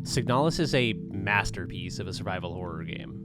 Signalis is a masterpiece of a survival horror game.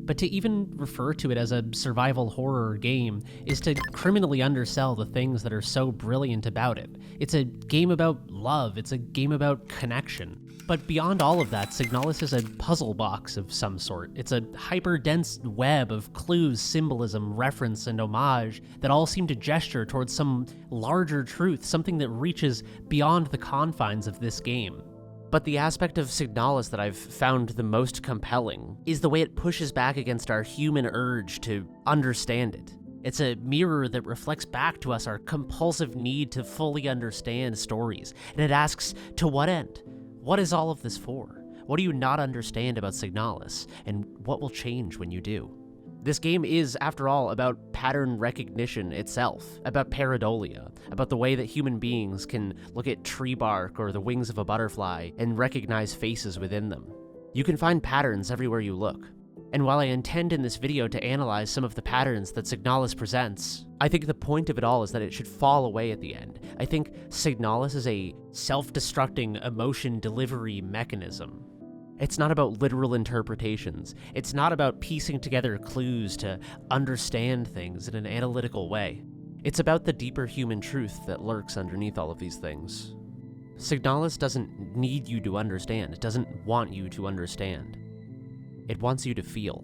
But to even refer to it as a survival horror game is to criminally undersell the things that are so brilliant about it. It's a game about love, it's a game about connection. But beyond all of that, Signalis is a puzzle box of some sort. It's a hyper-dense web of clues, symbolism, reference, and homage that all seem to gesture towards some larger truth, something that reaches beyond the confines of this game. But the aspect of Signalis that I've found the most compelling is the way it pushes back against our human urge to understand it. It's a mirror that reflects back to us our compulsive need to fully understand stories, and it asks, to what end? What is all of this for? What do you not understand about Signalis, and what will change when you do? This game is, after all, about pattern recognition itself, about pareidolia, about the way that human beings can look at tree bark or the wings of a butterfly and recognize faces within them. You can find patterns everywhere you look. And while I intend in this video to analyze some of the patterns that Signalis presents, I think the point of it all is that it should fall away at the end. I think Signalis is a self-destructing emotion delivery mechanism. It's not about literal interpretations. It's not about piecing together clues to understand things in an analytical way. It's about the deeper human truth that lurks underneath all of these things. Signalis doesn't need you to understand. It doesn't want you to understand. It wants you to feel.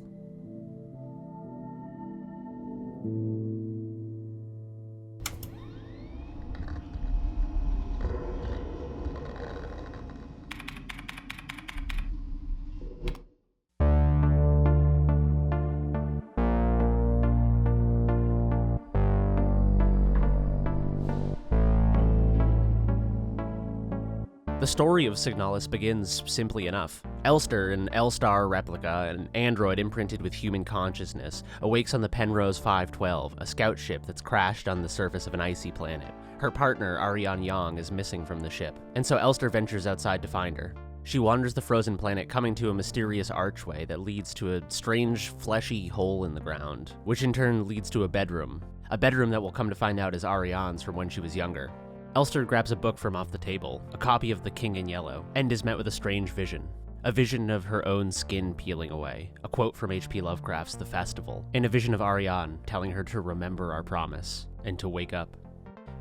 The story of Signalis begins simply enough. Elster, an L-Star replica, an android imprinted with human consciousness, awakes on the Penrose 512, a scout ship that's crashed on the surface of an icy planet. Her partner, Ariane Yang, is missing from the ship, and so Elster ventures outside to find her. She wanders the frozen planet, coming to a mysterious archway that leads to a strange, fleshy hole in the ground, which in turn leads to a bedroom that we'll come to find out is Ariane's from when she was younger. Elster grabs a book from off the table, a copy of The King in Yellow, and is met with a strange vision. A vision of her own skin peeling away, a quote from H.P. Lovecraft's The Festival, and a vision of Ariane telling her to remember our promise, and to wake up.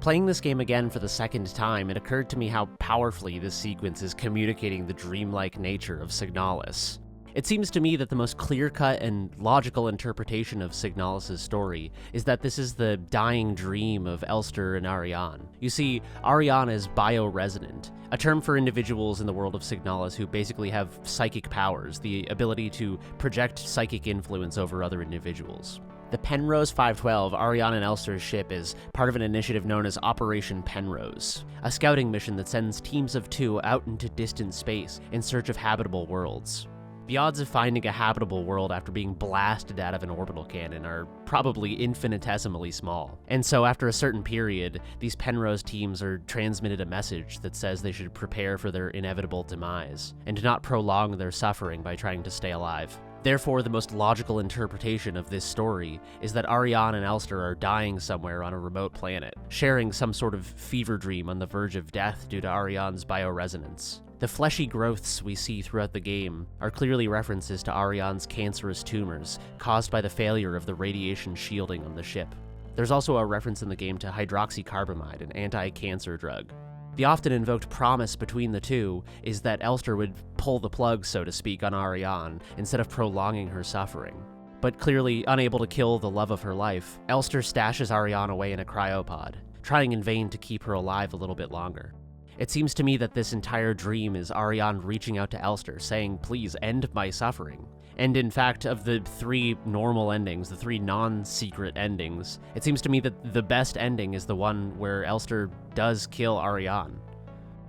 Playing this game again for the second time, it occurred to me how powerfully this sequence is communicating the dreamlike nature of Signalis. It seems to me that the most clear-cut and logical interpretation of Signalis' story is that this is the dying dream of Elster and Ariane. You see, Ariane is bioresonant, a term for individuals in the world of Signalis who basically have psychic powers, the ability to project psychic influence over other individuals. The Penrose 512, Ariane and Elster's ship, is part of an initiative known as Operation Penrose, a scouting mission that sends teams of 2 out into distant space in search of habitable worlds. The odds of finding a habitable world after being blasted out of an orbital cannon are probably infinitesimally small. And so after a certain period, these Penrose teams are transmitted a message that says they should prepare for their inevitable demise, and to not prolong their suffering by trying to stay alive. Therefore, the most logical interpretation of this story is that Ariane and Elster are dying somewhere on a remote planet, sharing some sort of fever dream on the verge of death due to Ariane's bioresonance. The fleshy growths we see throughout the game are clearly references to Ariane's cancerous tumors caused by the failure of the radiation shielding on the ship. There's also a reference in the game to hydroxycarbamide, an anti-cancer drug. The often invoked promise between the two is that Elster would pull the plug, so to speak, on Ariane instead of prolonging her suffering. But clearly unable to kill the love of her life, Elster stashes Ariane away in a cryopod, trying in vain to keep her alive a little bit longer. It seems to me that this entire dream is Ariane reaching out to Elster, saying, please end my suffering. And in fact, of the 3 normal endings, the 3 non-secret endings, it seems to me that the best ending is the one where Elster does kill Ariane.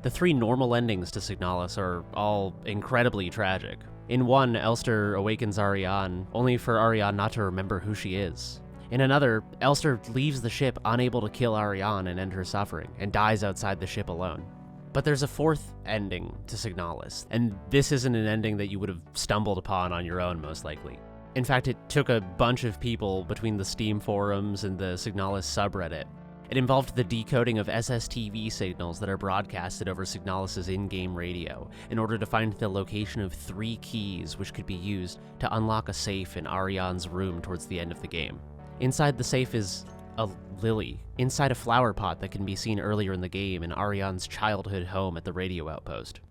The 3 normal endings to Signalis are all incredibly tragic. In one, Elster awakens Ariane, only for Ariane not to remember who she is. In another, Elster leaves the ship unable to kill Ariane and end her suffering, and dies outside the ship alone. But there's a 4th ending to Signalis, and this isn't an ending that you would have stumbled upon on your own, most likely. In fact, it took a bunch of people between the Steam forums and the Signalis subreddit It involved the decoding of SSTV signals that are broadcasted over Signalis' in-game radio in order to find the location of 3 keys which could be used to unlock a safe in Ariane's room towards the end of the game. Inside the safe is a lily, inside a flower pot that can be seen earlier in the game in Ariane's childhood home at the radio outpost.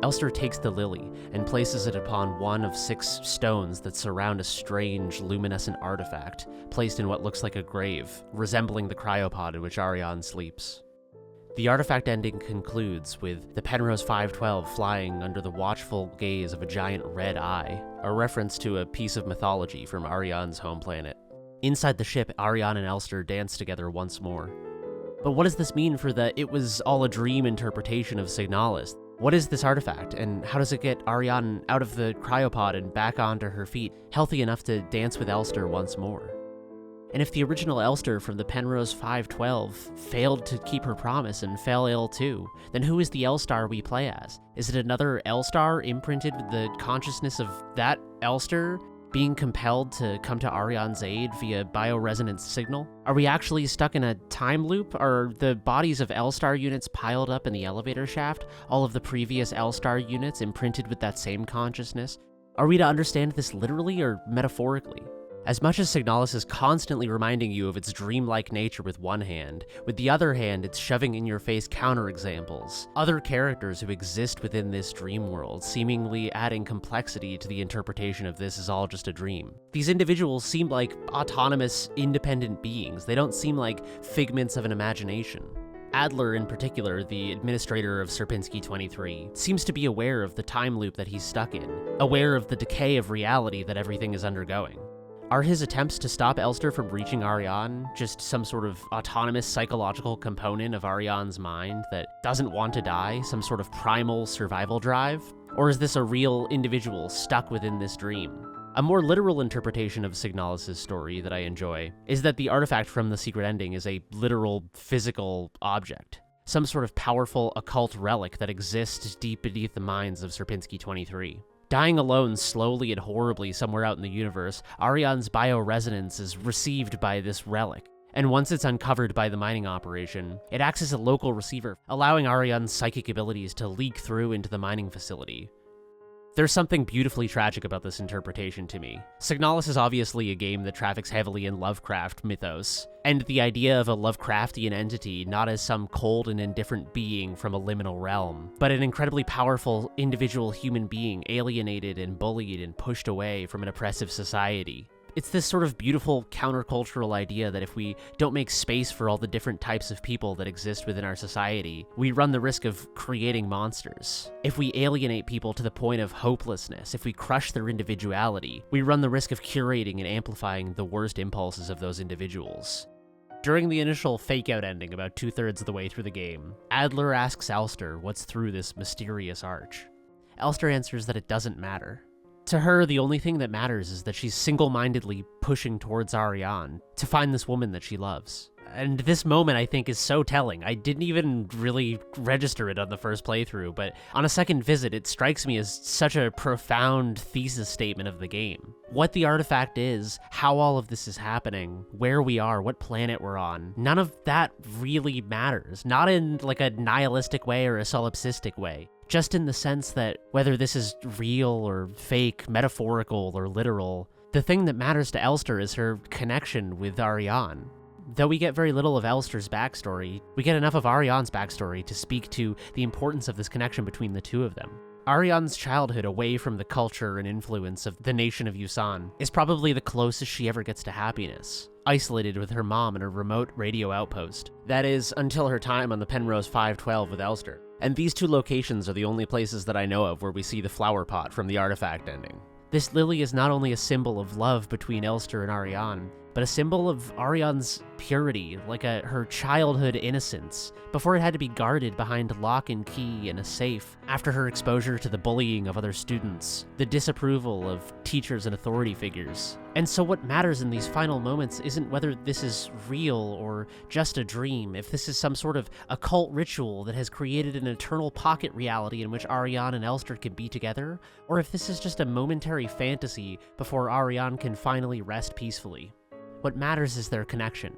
Elster takes the lily and places it upon one of 6 stones that surround a strange, luminescent artifact placed in what looks like a grave, resembling the cryopod in which Ariane sleeps. The artifact ending concludes with the Penrose 512 flying under the watchful gaze of a giant red eye, a reference to a piece of mythology from Ariane's home planet. Inside the ship, Ariane and Elster dance together once more. But what does this mean for the "it was all a dream" interpretation of Signalis? What is this artifact, and how does it get Ariane out of the cryopod and back onto her feet, healthy enough to dance with Elster once more? And if the original Elster from the Penrose 512 failed to keep her promise and fell ill too, then who is the Elstar we play as? Is it another Elstar imprinted with the consciousness of that Elster being compelled to come to Ariane's aid via bioresonance signal? Are we actually stuck in a time loop? Are the bodies of Elstar units piled up in the elevator shaft, all of the previous Elstar units imprinted with that same consciousness? Are we to understand this literally or metaphorically? As much as Signalis is constantly reminding you of its dreamlike nature with one hand, with the other hand it's shoving in your face counterexamples, other characters who exist within this dream world, seemingly adding complexity to the interpretation of this is all just a dream. These individuals seem like autonomous, independent beings. They don't seem like figments of an imagination. Adler, in particular, the administrator of Sierpinski 23, seems to be aware of the time loop that he's stuck in, aware of the decay of reality that everything is undergoing. Are his attempts to stop Elster from reaching Ariane just some sort of autonomous psychological component of Ariane's mind that doesn't want to die, some sort of primal survival drive? Or is this a real individual stuck within this dream? A more literal interpretation of Signalis' story that I enjoy is that the artifact from the secret ending is a literal physical object, some sort of powerful occult relic that exists deep beneath the minds of Sierpinski 23. Dying alone slowly and horribly somewhere out in the universe, Ariane's bioresonance is received by this relic, and once it's uncovered by the mining operation, it acts as a local receiver, allowing Ariane's psychic abilities to leak through into the mining facility. There's something beautifully tragic about this interpretation to me. Signalis is obviously a game that traffics heavily in Lovecraft mythos, and the idea of a Lovecraftian entity not as some cold and indifferent being from a liminal realm, but an incredibly powerful individual human being alienated and bullied and pushed away from an oppressive society. It's this sort of beautiful countercultural idea that if we don't make space for all the different types of people that exist within our society, we run the risk of creating monsters. If we alienate people to the point of hopelessness, if we crush their individuality, we run the risk of curating and amplifying the worst impulses of those individuals. During the initial fake-out ending, about 2/3 of the way through the game, Adler asks Elster what's through this mysterious arch. Elster answers that it doesn't matter. To her, the only thing that matters is that she's single-mindedly pushing towards Ariane to find this woman that she loves. And this moment, I think, is so telling. I didn't even really register it on the first playthrough, but on a second visit, it strikes me as such a profound thesis statement of the game. What the artifact is, how all of this is happening, where we are, what planet we're on, none of that really matters. Not in like a nihilistic way or a solipsistic way. Just in the sense that whether this is real or fake, metaphorical or literal, the thing that matters to Elster is her connection with Ariane. Though we get very little of Elster's backstory, we get enough of Ariane's backstory to speak to the importance of this connection between the two of them. Ariane's childhood away from the culture and influence of the nation of Yusan is probably the closest she ever gets to happiness, isolated with her mom in a remote radio outpost. That is, until her time on the Penrose 512 with Elster. And these two locations are the only places that I know of where we see the flower pot from the artifact ending. This lily is not only a symbol of love between Elster and Ariane, but a symbol of Ariane's purity, like her childhood innocence, before it had to be guarded behind lock and key in a safe after her exposure to the bullying of other students, the disapproval of teachers and authority figures. And so what matters in these final moments isn't whether this is real or just a dream, if this is some sort of occult ritual that has created an eternal pocket reality in which Ariane and Elster can be together, or if this is just a momentary fantasy before Ariane can finally rest peacefully. What matters is their connection.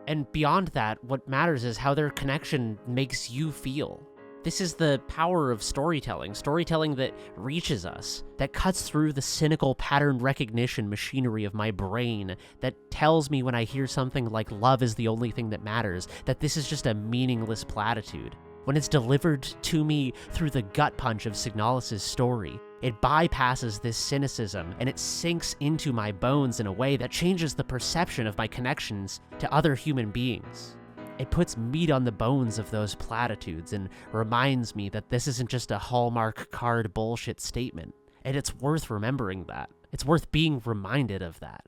And beyond that, what matters is how their connection makes you feel. This is the power of storytelling that reaches us, that cuts through the cynical pattern recognition machinery of my brain, that tells me when I hear something like love is the only thing that matters, that this is just a meaningless platitude. When it's delivered to me through the gut punch of SIGNALIS' story, it bypasses this cynicism and it sinks into my bones in a way that changes the perception of my connections to other human beings. It puts meat on the bones of those platitudes and reminds me that this isn't just a Hallmark card bullshit statement, and it's worth remembering that. It's worth being reminded of that.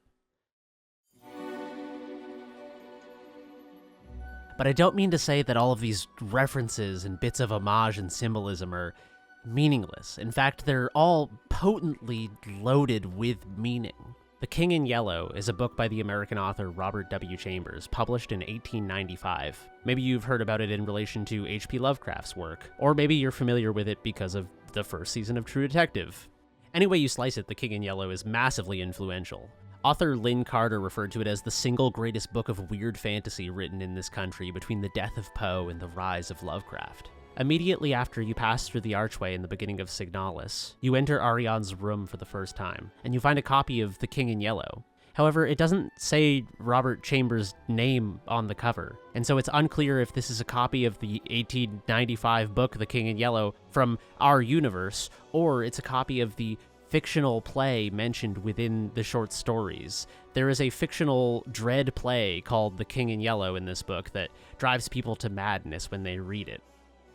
But I don't mean to say that all of these references and bits of homage and symbolism are meaningless. In fact, they're all potently loaded with meaning. The King in Yellow is a book by the American author Robert W. Chambers, published in 1895. Maybe you've heard about it in relation to H.P. Lovecraft's work, or maybe you're familiar with it because of the first season of True Detective. Any way you slice it, The King in Yellow is massively influential. Author Lynn Carter referred to it as the single greatest book of weird fantasy written in this country between the death of Poe and the rise of Lovecraft. Immediately after you pass through the archway in the beginning of SIGNALIS, you enter Ariane's room for the first time, and you find a copy of The King in Yellow. However, it doesn't say Robert Chambers' name on the cover, and so it's unclear if this is a copy of the 1895 book The King in Yellow from our universe, or it's a copy of the fictional play mentioned within the short stories. There is a fictional dread play called The King in Yellow in this book that drives people to madness when they read it.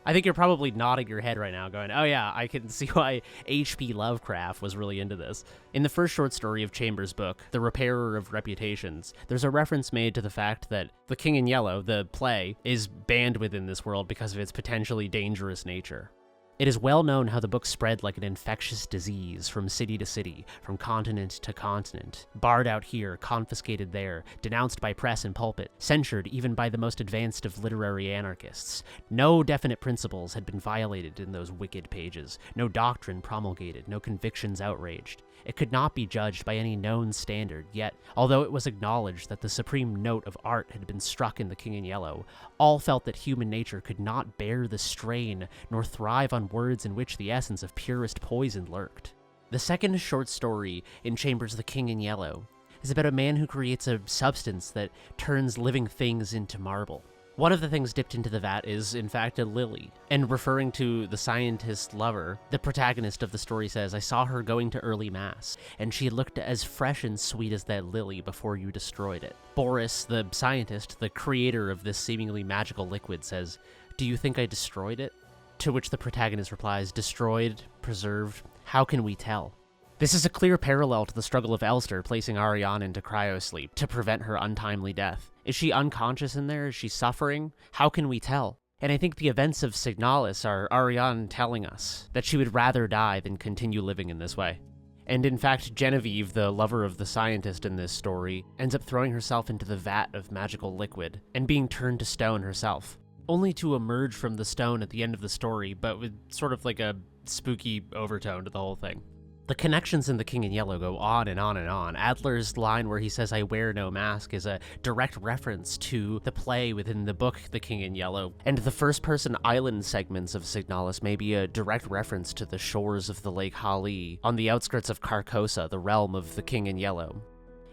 I think you're probably nodding your head right now going, oh yeah, I can see why H.P. Lovecraft was really into this. In the first short story of Chambers' book, The Repairer of Reputations, there's a reference made to the fact that The King in Yellow, the play, is banned within this world because of its potentially dangerous nature. It is well known how the book spread like an infectious disease from city to city, from continent to continent, barred out here, confiscated there, denounced by press and pulpit, censured even by the most advanced of literary anarchists. No definite principles had been violated in those wicked pages, no doctrine promulgated, no convictions outraged. It could not be judged by any known standard, yet, although it was acknowledged that the supreme note of art had been struck in The King in Yellow, all felt that human nature could not bear the strain, nor thrive on words in which the essence of purest poison lurked. The second short story in Chambers' The King in Yellow is about a man who creates a substance that turns living things into marble. One of the things dipped into the vat is, in fact, a lily. And referring to the scientist lover, the protagonist of the story says, I saw her going to early mass, and she looked as fresh and sweet as that lily before you destroyed it. Boris, the scientist, the creator of this seemingly magical liquid, says, do you think I destroyed it? To which the protagonist replies, destroyed, preserved, how can we tell? This is a clear parallel to the struggle of Elster placing Ariane into cryosleep to prevent her untimely death. Is she unconscious in there? Is she suffering? How can we tell? And I think the events of SIGNALIS are Ariane telling us that she would rather die than continue living in this way. And in fact, Genevieve, the lover of the scientist in this story, ends up throwing herself into the vat of magical liquid and being turned to stone herself, only to emerge from the stone at the end of the story, but with sort of like a spooky overtone to the whole thing. The connections in The King in Yellow go on and on and on. Adler's line where he says, I wear no mask, is a direct reference to the play within the book The King in Yellow. And the first-person island segments of SIGNALIS may be a direct reference to the shores of the Lake Hali on the outskirts of Carcosa, the realm of The King in Yellow.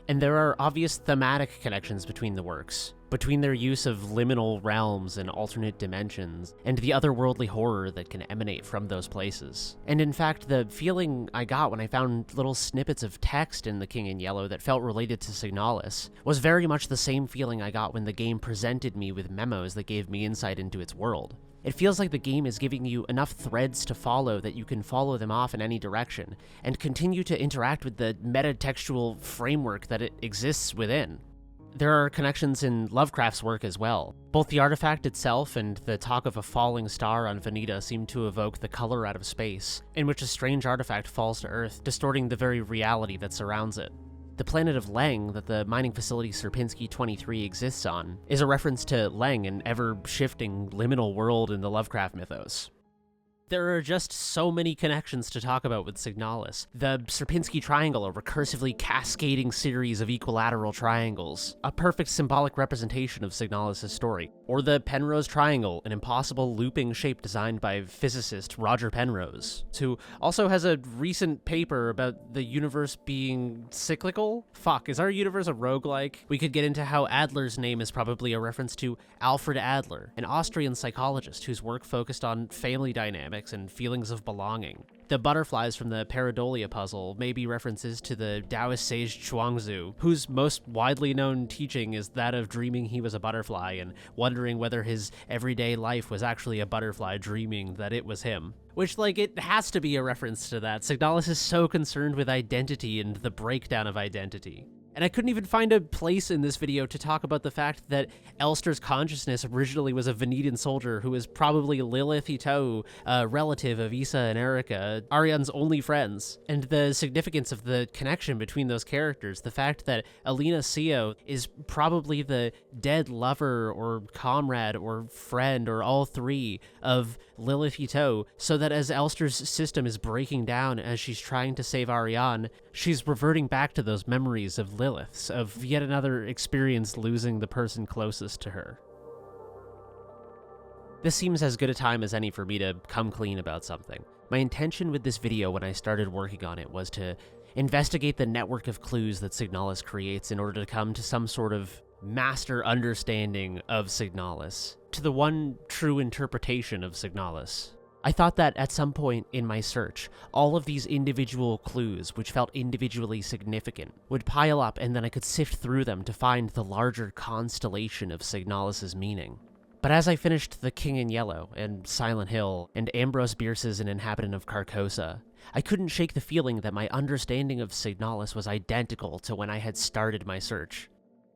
And there are obvious thematic connections between the works, between their use of liminal realms and alternate dimensions, and the otherworldly horror that can emanate from those places. And in fact, the feeling I got when I found little snippets of text in The King in Yellow that felt related to SIGNALIS was very much the same feeling I got when the game presented me with memos that gave me insight into its world. It feels like the game is giving you enough threads to follow that you can follow them off in any direction, and continue to interact with the metatextual framework that it exists within. There are connections in Lovecraft's work as well. Both the artifact itself and the talk of a falling star on Veneta seem to evoke the color out of space, in which a strange artifact falls to Earth, distorting the very reality that surrounds it. The planet of Leng that the mining facility Sierpinski 23 exists on is a reference to Leng, an ever-shifting liminal world in the Lovecraft mythos. There are just so many connections to talk about with Signalis. The Sierpinski triangle, a recursively cascading series of equilateral triangles, a perfect symbolic representation of Signalis' story. Or the Penrose triangle, an impossible looping shape designed by physicist Roger Penrose, who also has a recent paper about the universe being cyclical? Fuck, is our universe a roguelike? We could get into how Adler's name is probably a reference to Alfred Adler, an Austrian psychologist whose work focused on family dynamics and feelings of belonging. The butterflies from the pareidolia puzzle may be references to the Taoist sage Chuangzi, whose most widely known teaching is that of dreaming he was a butterfly and wondering whether his everyday life was actually a butterfly dreaming that it was him. Which, it has to be a reference to that. Signalis is so concerned with identity and the breakdown of identity. And I couldn't even find a place in this video to talk about the fact that Elster's consciousness originally was a Venetian soldier who was probably Lilith Ito, a relative of Issa and Erica, Ariane's only friends. And the significance of the connection between those characters, the fact that Alina Sio is probably the dead lover or comrade or friend or all three of Lilith Ito, so that as Elster's system is breaking down as she's trying to save Ariane, she's reverting back to those memories of Lilith's, of yet another experience losing the person closest to her. This seems as good a time as any for me to come clean about something. My intention with this video when I started working on it was to investigate the network of clues that Signalis creates in order to come to some sort of master understanding of Signalis, to the one true interpretation of Signalis. I thought that at some point in my search, all of these individual clues, which felt individually significant, would pile up and then I could sift through them to find the larger constellation of Signalis' meaning. But as I finished The King in Yellow, and Silent Hill, and Ambrose Bierce's An Inhabitant of Carcosa, I couldn't shake the feeling that my understanding of Signalis was identical to when I had started my search.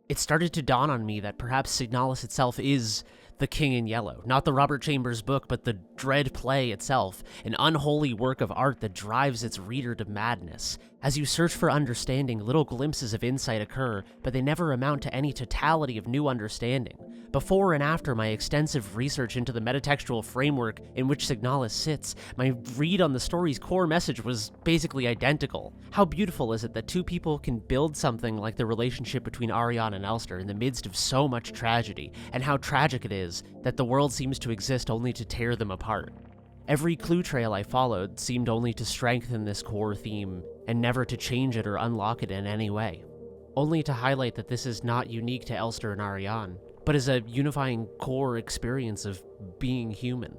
It started to dawn on me that perhaps Signalis itself is The King in Yellow, not the Robert Chambers book, but the dread play itself, an unholy work of art that drives its reader to madness. As you search for understanding, little glimpses of insight occur, but they never amount to any totality of new understanding. Before and after my extensive research into the metatextual framework in which Signalis sits, my read on the story's core message was basically identical. How beautiful is it that two people can build something like the relationship between Ariane and Elster in the midst of so much tragedy, and how tragic it is that the world seems to exist only to tear them apart. Every clue trail I followed seemed only to strengthen this core theme, and never to change it or unlock it in any way. Only to highlight that this is not unique to Elster and Ariane, but is a unifying core experience of being human.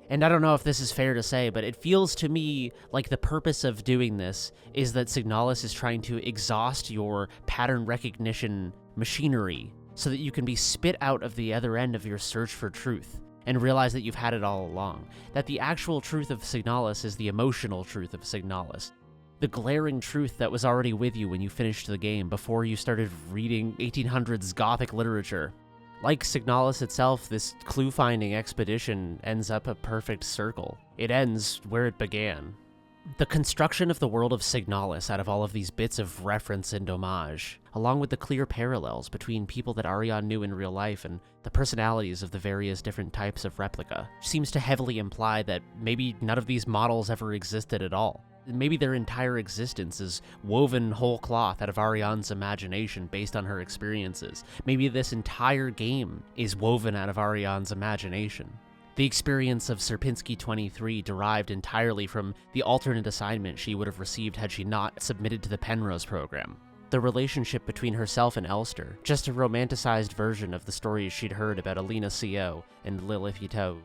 And I don't know if this is fair to say, but it feels to me like the purpose of doing this is that Signalis is trying to exhaust your pattern recognition machinery so that you can be spit out of the other end of your search for truth and realize that you've had it all along. That the actual truth of Signalis is the emotional truth of Signalis. The glaring truth that was already with you when you finished the game before you started reading 1800s Gothic literature. Like Signalis itself, this clue-finding expedition ends up a perfect circle. It ends where it began. The construction of the world of Signalis out of all of these bits of reference and homage, along with the clear parallels between people that Ariane knew in real life and the personalities of the various different types of replica, seems to heavily imply that maybe none of these models ever existed at all. Maybe their entire existence is woven whole cloth out of Ariane's imagination based on her experiences. Maybe this entire game is woven out of Ariane's imagination. The experience of Sierpinski 23 derived entirely from the alternate assignment she would have received had she not submitted to the Penrose program. The relationship between herself and Elster, just a romanticized version of the stories she'd heard about Alina Sio and Lilith Ito.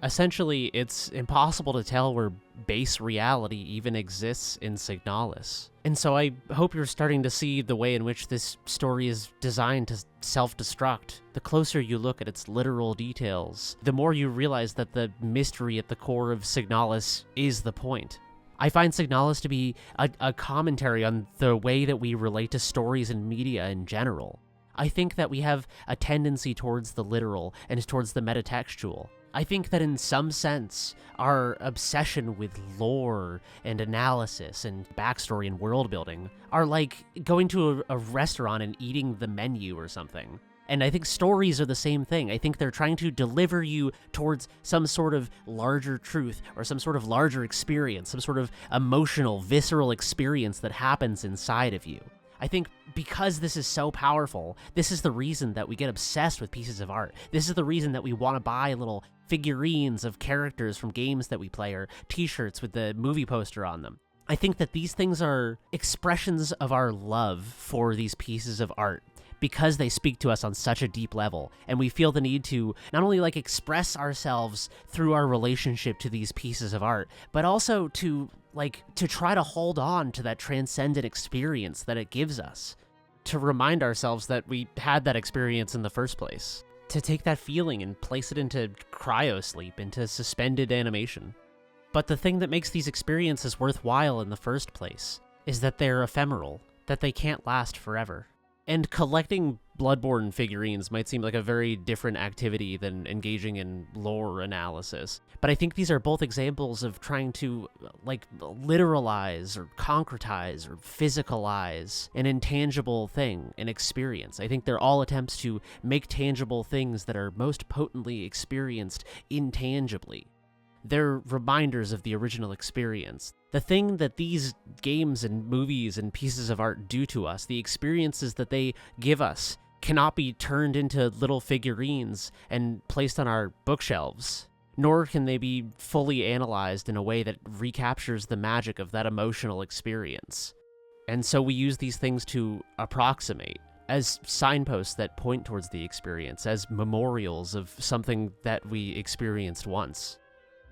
Essentially, it's impossible to tell where base reality even exists in Signalis. And so I hope you're starting to see the way in which this story is designed to self-destruct. The closer you look at its literal details, the more you realize that the mystery at the core of Signalis is the point. I find Signalis to be a commentary on the way that we relate to stories and media in general. I think that we have a tendency towards the literal and towards the metatextual. I think that in some sense, our obsession with lore and analysis and backstory and world building are like going to a restaurant and eating the menu or something. And I think stories are the same thing. I think they're trying to deliver you towards some sort of larger truth or some sort of larger experience, some sort of emotional, visceral experience that happens inside of you. I think because this is so powerful, this is the reason that we get obsessed with pieces of art. This is the reason that we want to buy little figurines of characters from games that we play or t-shirts with the movie poster on them. I think that these things are expressions of our love for these pieces of art because they speak to us on such a deep level, and we feel the need to not only like express ourselves through our relationship to these pieces of art, but also to try to hold on to that transcendent experience that it gives us, to remind ourselves that we had that experience in the first place, to take that feeling and place it into cryosleep, into suspended animation. But the thing that makes these experiences worthwhile in the first place is that they're ephemeral, that they can't last forever. And collecting Bloodborne figurines might seem like a very different activity than engaging in lore analysis, but I think these are both examples of trying to, literalize or concretize or physicalize an intangible thing, an experience. I think they're all attempts to make tangible things that are most potently experienced intangibly. They're reminders of the original experience. The thing that these games and movies and pieces of art do to us, the experiences that they give us, cannot be turned into little figurines and placed on our bookshelves, nor can they be fully analyzed in a way that recaptures the magic of that emotional experience. And so we use these things to approximate, as signposts that point towards the experience, as memorials of something that we experienced once.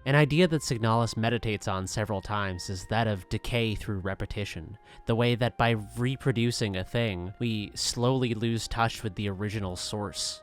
An idea that Signalis meditates on several times is that of decay through repetition, the way that by reproducing a thing, we slowly lose touch with the original source.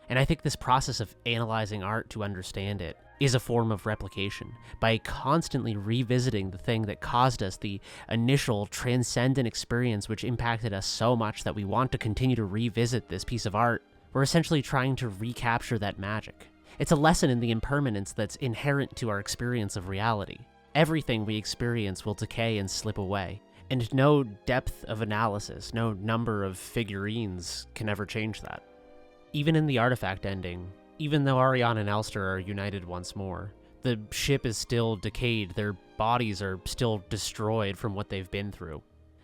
And I think this process of analyzing art to understand it is a form of replication, by constantly revisiting the thing that caused us the initial transcendent experience which impacted us so much that we want to continue to revisit this piece of art. We're essentially trying to recapture that magic. It's a lesson in the impermanence that's inherent to our experience of reality. Everything we experience will decay and slip away, and no depth of analysis, no number of figurines can ever change that. Even in the artifact ending, even though Ariane and Elster are united once more, the ship is still decayed, their bodies are still destroyed from what they've been through.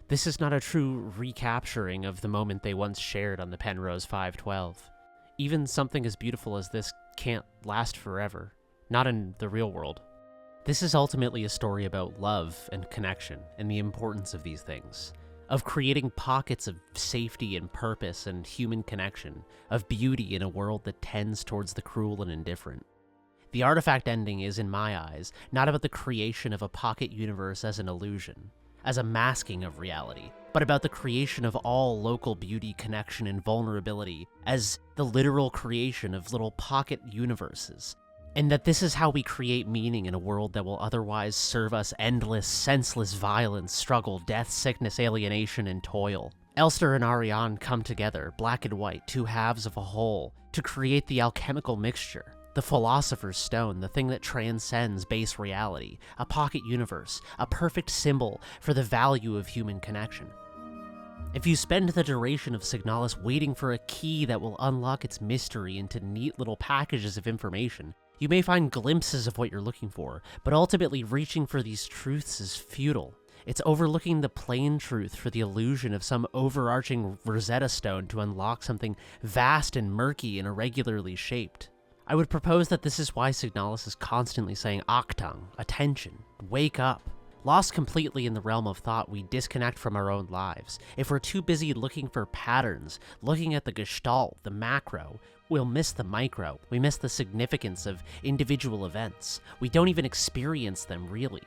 This is not a true recapturing of the moment they once shared on the Penrose 512. Even something as beautiful as this can't last forever, not in the real world. This is ultimately a story about love and connection and the importance of these things, of creating pockets of safety and purpose and human connection, of beauty in a world that tends towards the cruel and indifferent. The artifact ending is, in my eyes, not about the creation of a pocket universe as an illusion, as a masking of reality, but about the creation of all local beauty, connection, and vulnerability as the literal creation of little pocket universes. And that this is how we create meaning in a world that will otherwise serve us endless, senseless violence, struggle, death, sickness, alienation, and toil. Elster and Ariane come together, black and white, two halves of a whole, to create the alchemical mixture. The Philosopher's Stone, the thing that transcends base reality, a pocket universe, a perfect symbol for the value of human connection. If you spend the duration of Signalis waiting for a key that will unlock its mystery into neat little packages of information, you may find glimpses of what you're looking for, but ultimately reaching for these truths is futile. It's overlooking the plain truth for the illusion of some overarching Rosetta Stone to unlock something vast and murky and irregularly shaped. I would propose that this is why Signalis is constantly saying Achtung, attention, wake up. Lost completely in the realm of thought, we disconnect from our own lives. If we're too busy looking for patterns, looking at the gestalt, the macro, we'll miss the micro. We miss the significance of individual events. We don't even experience them, really.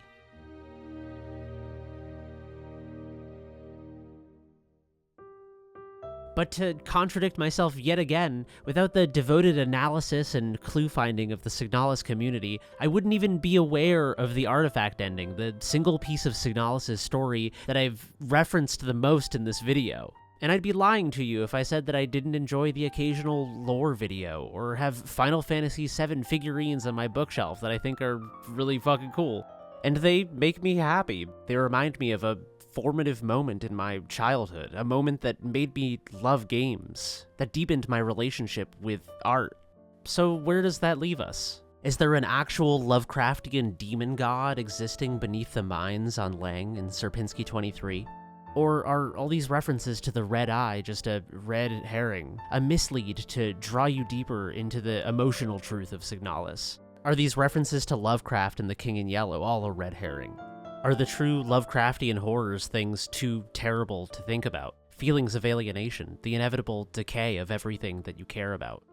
But to contradict myself yet again, without the devoted analysis and clue-finding of the Signalis community, I wouldn't even be aware of the artifact ending, the single piece of Signalis' story that I've referenced the most in this video. And I'd be lying to you if I said that I didn't enjoy the occasional lore video, or have Final Fantasy VII figurines on my bookshelf that I think are really fucking cool. And they make me happy. They remind me of a formative moment in my childhood, a moment that made me love games, that deepened my relationship with art. So where does that leave us? Is there an actual Lovecraftian demon god existing beneath the mines on Lang in Sierpinski 23? Or are all these references to the red eye just a red herring, a mislead to draw you deeper into the emotional truth of Signalis? Are these references to Lovecraft and the King in Yellow all a red herring? Are the true Lovecraftian horrors things too terrible to think about? Feelings of alienation, the inevitable decay of everything that you care about?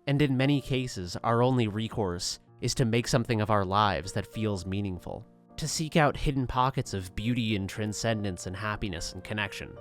And in many cases, our only recourse is to make something of our lives that feels meaningful, to seek out hidden pockets of beauty and transcendence and happiness and connection.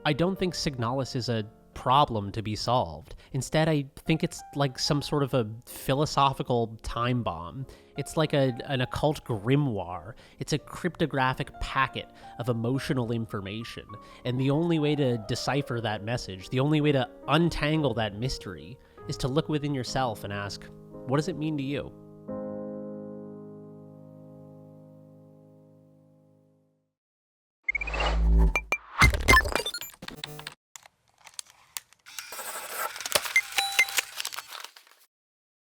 I don't think Signalis is a problem to be solved. Instead, I think it's like some sort of a philosophical time bomb. It's like an occult grimoire. It's a cryptographic packet of emotional information. And the only way to decipher that message, the only way to untangle that mystery, is to look within yourself and ask, what does it mean to you?